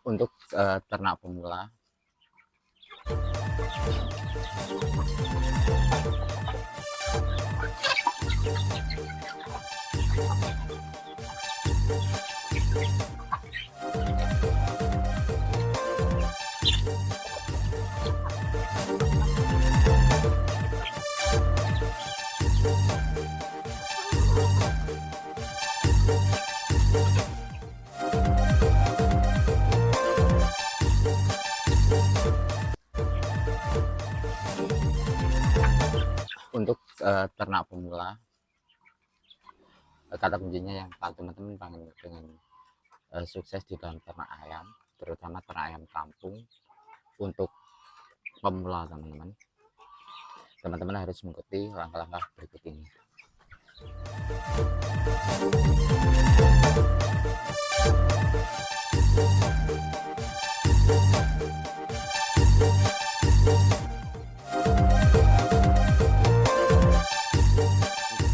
Untuk ternak pemula, untuk ternak pemula, kata kuncinya yang kalau teman-teman pengen sukses di dalam ternak ayam, terutama ternak ayam kampung. Untuk pemula teman-teman harus mengikuti langkah-langkah berikut ini.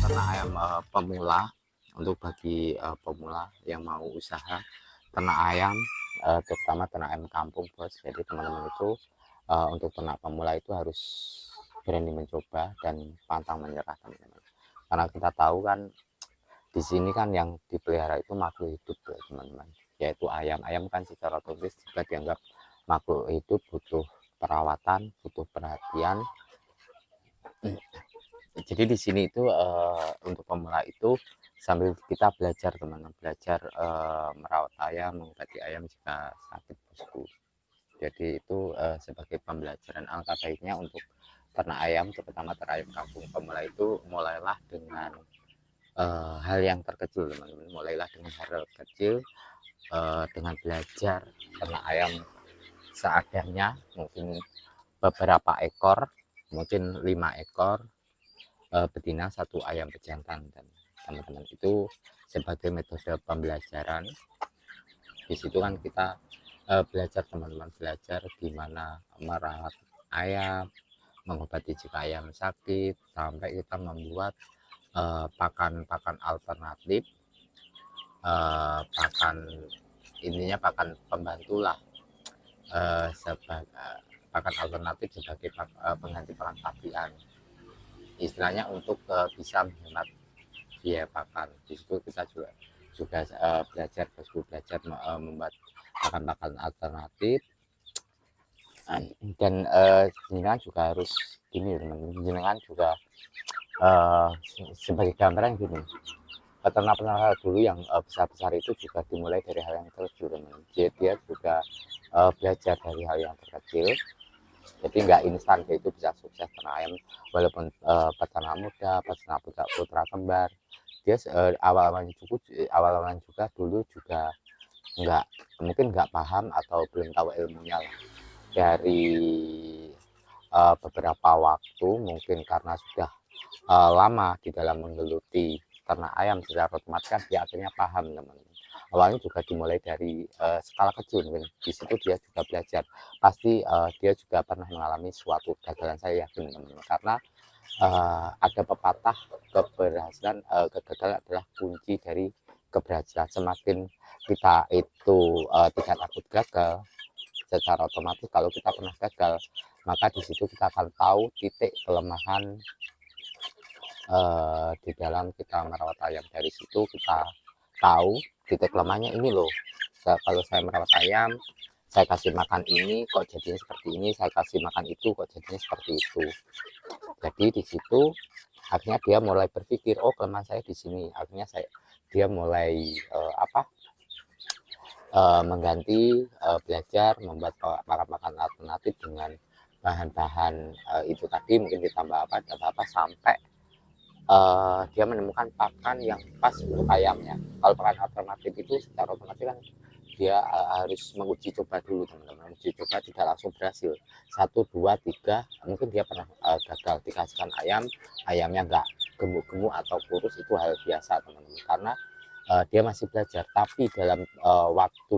Ternak ayam pemula, untuk bagi pemula yang mau usaha ternak ayam, terutama ternak ayam kampung, bos. Jadi teman-teman itu untuk ternak pemula itu harus berani mencoba dan pantang menyerah, teman-teman. Karena kita tahu kan di sini kan yang dipelihara itu makhluk hidup, teman-teman, yaitu ayam. Ayam kan secara otomatis juga dianggap makhluk hidup, butuh perawatan, butuh perhatian. Jadi di sini itu untuk pemula itu sambil kita belajar, teman-teman, belajar merawat ayam, mengobati ayam jika sakit, bosku. Jadi itu sebagai pembelajaran. Alangkah baiknya untuk ternak ayam, terutama ternak ayam kampung pemula itu mulailah dengan hal yang terkecil, teman-teman. Mulailah dengan hal kecil, dengan belajar ternak ayam seadanya, mungkin beberapa ekor, mungkin 5 ekor betina, 1 ayam pejantan, dan teman-teman itu sebagai metode pembelajaran. Di situ kan kita belajar, teman-teman, belajar gimana merawat ayam, mengobati jika ayam sakit, sampai kita membuat pakan-pakan alternatif, pakan intinya pakan pembantu lah, pakan alternatif sebagai pengganti pakan pabrikan, istilahnya untuk bisa menghemat biaya pakan. Di situ kita juga belajar membuat pakan-pakan alternatif. Dan jenengan juga harus gini, teman-teman, jenengan juga sebagai gambaran gini, peternak-peternak dulu yang besar-besar itu juga dimulai dari hal yang terkecil, teman-teman. Dia juga belajar dari hal yang terkecil. Jadi nggak instan dia itu bisa sukses ternak ayam, walaupun peternak muda, peternak putra kembar. Dia awal-awalnya juga dulu juga mungkin nggak paham atau belum tahu ilmunya lah. Dari beberapa waktu, mungkin karena sudah lama di dalam menggeluti ternak ayam secara otomatis, kan dia akhirnya paham, teman-teman. Awalnya juga dimulai dari skala kecil, mungkin di situ dia juga belajar. Pasti dia juga pernah mengalami suatu kegagalan, saya yakin, teman-teman, karena ada pepatah keberhasilan, kegagalan adalah kunci dari keberhasilan. Semakin kita itu tidak takut gagal, secara otomatis kalau kita pernah gagal, maka di situ kita akan tahu titik kelemahan di dalam kita merawat ayam. Dari situ kita tahu titik kelemahannya ini loh. Kalau saya merawat ayam, saya kasih makan ini kok jadinya seperti ini, saya kasih makan itu kok jadinya seperti itu. Jadi di situ akhirnya dia mulai berpikir, oh kelemahan saya di sini. Akhirnya dia mulai mengganti, belajar membuat pakan alternatif dengan bahan-bahan itu tadi, mungkin ditambah apa sampai dia menemukan pakan yang pas untuk ayamnya. Kalau pakan alternatif itu secara otomatis kan dia harus menguji coba dulu, teman-teman. Uji coba tidak langsung berhasil, 1, 2, 3 mungkin dia pernah gagal, dikasihkan ayamnya nggak gemuk-gemuk atau kurus, itu hal biasa, teman-teman, karena dia masih belajar. Tapi dalam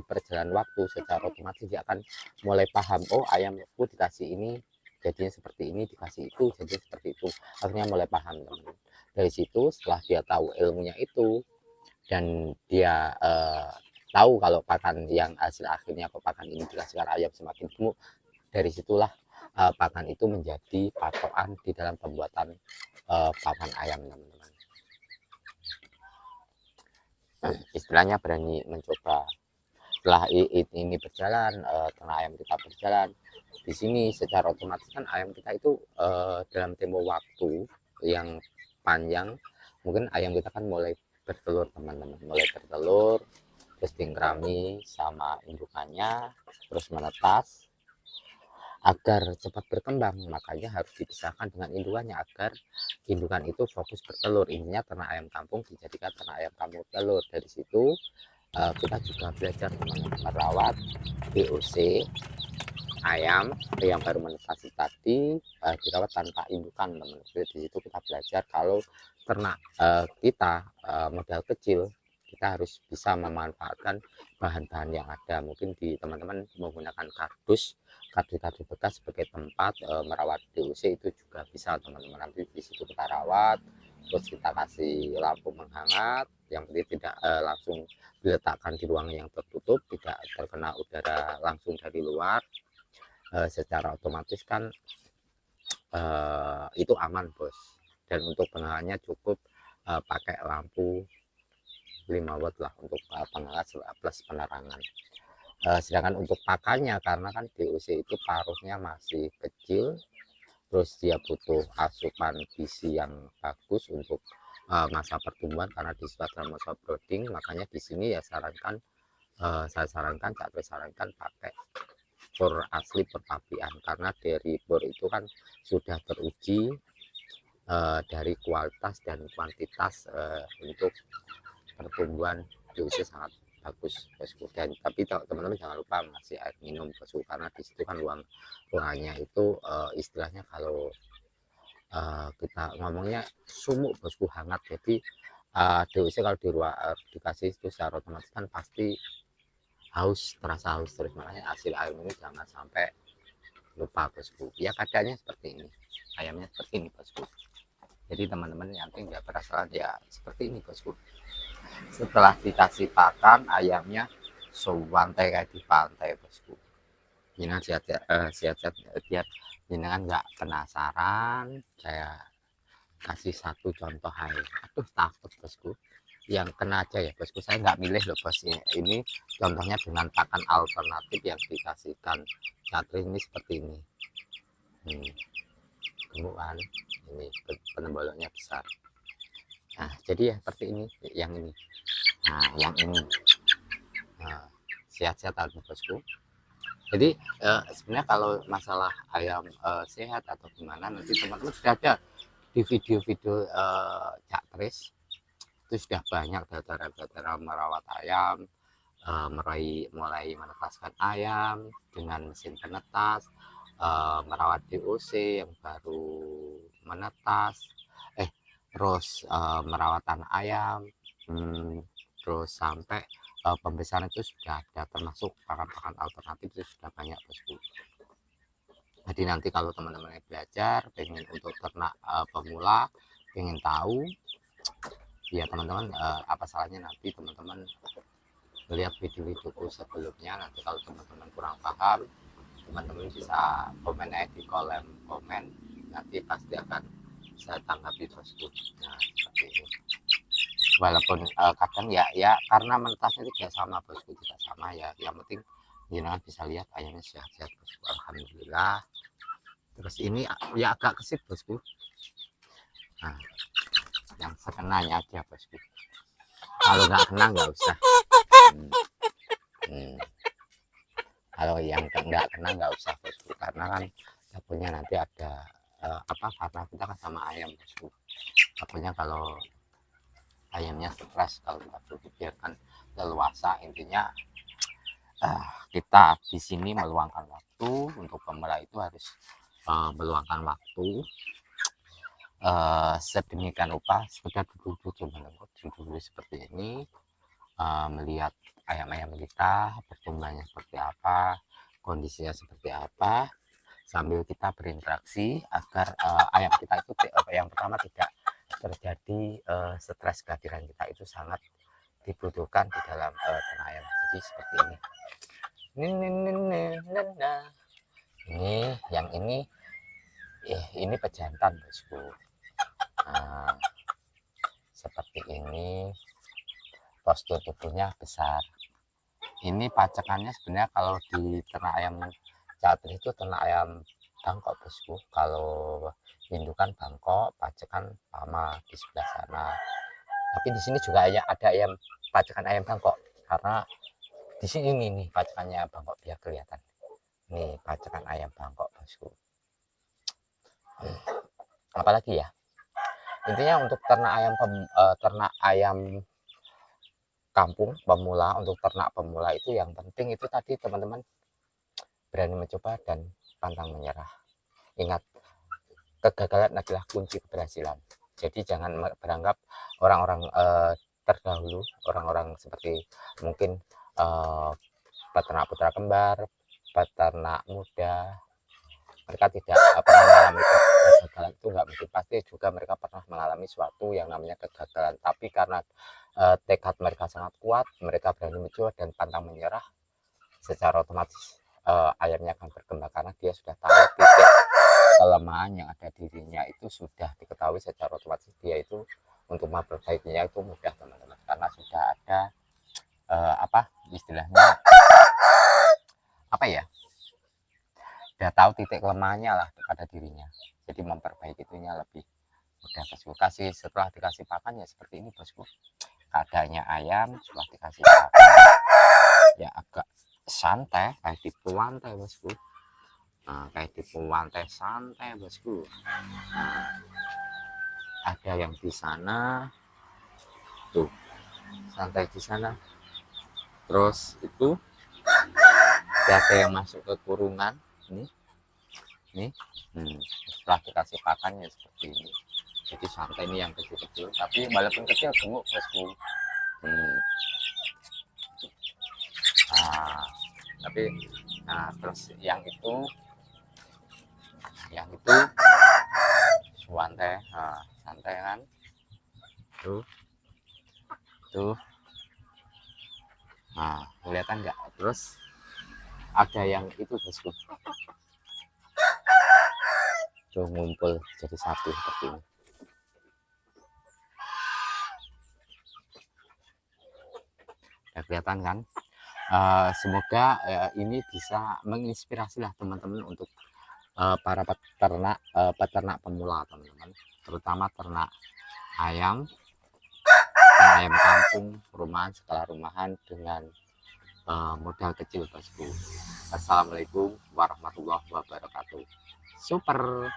perjalanan waktu, secara otomatis dia akan mulai paham, oh ayamku dikasih ini jadinya seperti ini, dikasih itu jadinya seperti itu. Akhirnya mulai paham, teman-teman. Dari situ setelah dia tahu ilmunya itu, dan dia tahu kalau pakan yang hasil akhirnya kalau pakan ini dikasihkan ayam semakin gemuk, dari situlah pakan itu menjadi patokan di dalam pembuatan pakan ayam, teman-teman. Istilahnya berani mencoba. Setelah ini berjalan, ternak ayam kita berjalan, di sini secara otomatis kan ayam kita itu dalam tempo waktu yang panjang, mungkin ayam kita kan mulai bertelur, teman-teman, mulai bertelur, terus dingkrami sama indukannya, terus menetas. Agar cepat berkembang, makanya harus dipisahkan dengan indukannya agar indukan itu fokus bertelur. Intinya ternak ayam kampung dijadikan ternak ayam kampung telur. Dari situ kita juga belajar teman-teman merawat DOC ayam yang baru menetas tadi, dirawat tanpa indukan, teman-teman. Di situ kita belajar kalau ternak kita modal kecil, kita harus bisa memanfaatkan bahan-bahan yang ada. Mungkin di teman-teman menggunakan kardus bekas sebagai tempat merawat DOC, itu juga bisa, teman-teman. Nanti di situ kita rawat, terus kita kasih lampu menghangat, yang penting tidak langsung diletakkan di ruangan yang tertutup, tidak terkena udara langsung dari luar. Secara otomatis kan itu aman, bos. Dan untuk penghangatnya cukup pakai lampu 5 watt lah untuk penghangat plus penerangan. Sedangkan untuk pakannya, karena kan DOC itu paruhnya masih kecil, terus dia butuh asupan gizi yang bagus untuk masa pertumbuhan, karena di adalah masa brooding. Makanya di sini ya saya sarankan pakai bor asli perpapian, karena dari bor itu kan sudah teruji dari kualitas dan kuantitas untuk pertumbuhan DOC sangat bagus, bosku. Dan tapi teman-teman jangan lupa masih air minum, bosku, karena di situ kan ruangannya itu istilahnya kalau kita ngomongnya sumuk, bosku, hangat. Jadi DOC kalau dikasih itu secara otomatis kan pasti haus, terasa haus terus. Makanya hasil air minum jangan sampai lupa, bosku. Ya keadaannya seperti ini, ayamnya seperti ini, bosku. Jadi teman-teman nanti nggak berasa ya seperti ini, bosku. Setelah dikasih pakan, ayamnya sewantai kayak di pantai, bosku. Jangan siap-siap biar jenengan nggak penasaran, saya kasih satu contoh aja. Aduh, takut, bosku. Yang kena aja ya, bosku. Saya nggak milih loh, bos. Ini contohnya dengan pakan alternatif yang dikasihkan Catherine ini seperti ini. Gemuk kan, ini penemboloknya besar. Nah, jadi ya seperti ini, yang ini. Nah, yang ini sehat-sehat aja, bosku. Jadi sebenarnya kalau masalah ayam sehat atau gimana, nanti teman-teman sudah ada di video-video Cak Tris. Itu sudah banyak data-data merawat ayam, mulai menetaskan ayam dengan mesin penetas, merawat DOC yang baru menetas, terus merawat tanah ayam, terus sampai pembesaran itu sudah ada, termasuk pakan-pakan alternatif itu sudah banyak, bosku. Jadi nanti kalau teman-teman belajar pengen untuk ternak pemula, pengen tahu ya teman-teman, apa salahnya nanti teman-teman melihat video-videoku sebelumnya. Nanti kalau teman-teman kurang paham, teman-teman bisa komen aja di kolom komen, nanti pasti akan saya tanggapi, bosku. Nah, seperti ini. Walaupun kadang ya karena mentasnya tidak sama, bosku, tidak sama ya. Yang penting jenengan bisa lihat ayamnya sehat-sehat, bosku. Alhamdulillah. Terus ini ya agak kesit, bosku. Nah, yang sekenanya aja, bosku. Kalau nggak kena nggak usah. Kalau yang nggak kena nggak usah, bosku, karena kan takutnya nanti ada karena kita kan sama ayam, bosku. Takutnya kalau ayamnya stres kalau nggak dibiarkan leluasa. Intinya kita di sini meluangkan waktu untuk pemula, itu harus meluangkan waktu sedemikian rupa, sekedar duduk seperti ini, melihat ayam-ayam kita pertumbuhannya seperti apa, kondisinya seperti apa, sambil kita berinteraksi agar ayam kita itu yang pertama tidak terjadi stres. Kehadiran kita itu sangat dibutuhkan di dalam ternak ayam. Jadi jadi seperti ini. Ini yang ini pejantan bosku. Nah, seperti ini, postur tubuhnya besar. Ini pacekannya sebenarnya kalau di ternak ayam Catri itu ternak ayam Bangkok bosku. Kalau indukan Bangkok, pacekan sama di sebelah sana. Tapi di sini juga ada ayam pacekan ayam Bangkok, karena di sini nih pacekannya Bangkok biar kelihatan. Nih pacekan ayam Bangkok bosku. Apalagi ya, intinya untuk ternak ayam kampung pemula, untuk ternak pemula itu yang penting itu tadi teman-teman, berani mencoba dan pantang menyerah. Ingat, kegagalan adalah kunci keberhasilan. Jadi jangan beranggap orang-orang terdahulu, orang-orang seperti mungkin peternak putra kembar, peternak muda, mereka tidak pernah mengalami kegagalan. Itu nggak mungkin, pasti juga mereka pernah mengalami suatu yang namanya kegagalan, tapi karena tekad mereka sangat kuat, mereka berani mencoba dan pantang menyerah, secara otomatis ayamnya akan berkembang, karena dia sudah tahu titik kelemahan yang ada dirinya itu sudah diketahui, secara otomatis dia itu untuk memperbaikinya itu mudah teman-teman, karena sudah ada istilahnya apa ya, sudah tahu titik kelemahannya lah pada dirinya, jadi memperbaiki itunya lebih mudah bosku. Setelah dikasih pakan ya seperti ini bosku keadaannya ayam. Setelah dikasih pakan ya agak santai kayak di pewantai bosku. Nah, kayak di pewantai santai bosku. Nah, ada yang di sana tuh, santai di sana. Terus itu ada yang masuk ke kurungan nih. Setelah dikasih pakannya seperti ini, jadi santai. Ini yang kecil-kecil, tapi walaupun kecil gemuk bosku. Terus yang itu santai, santai kan tuh kelihatan nggak? Terus ada yang itu bosku tuh ngumpul jadi satu seperti ini. Udah kelihatan kan? Semoga ini bisa menginspirasi lah teman-teman untuk para peternak pemula teman-teman, terutama ternak ayam kampung, rumahan, skala rumahan dengan modal kecil bosku. Assalamualaikum warahmatullahi wabarakatuh. Super.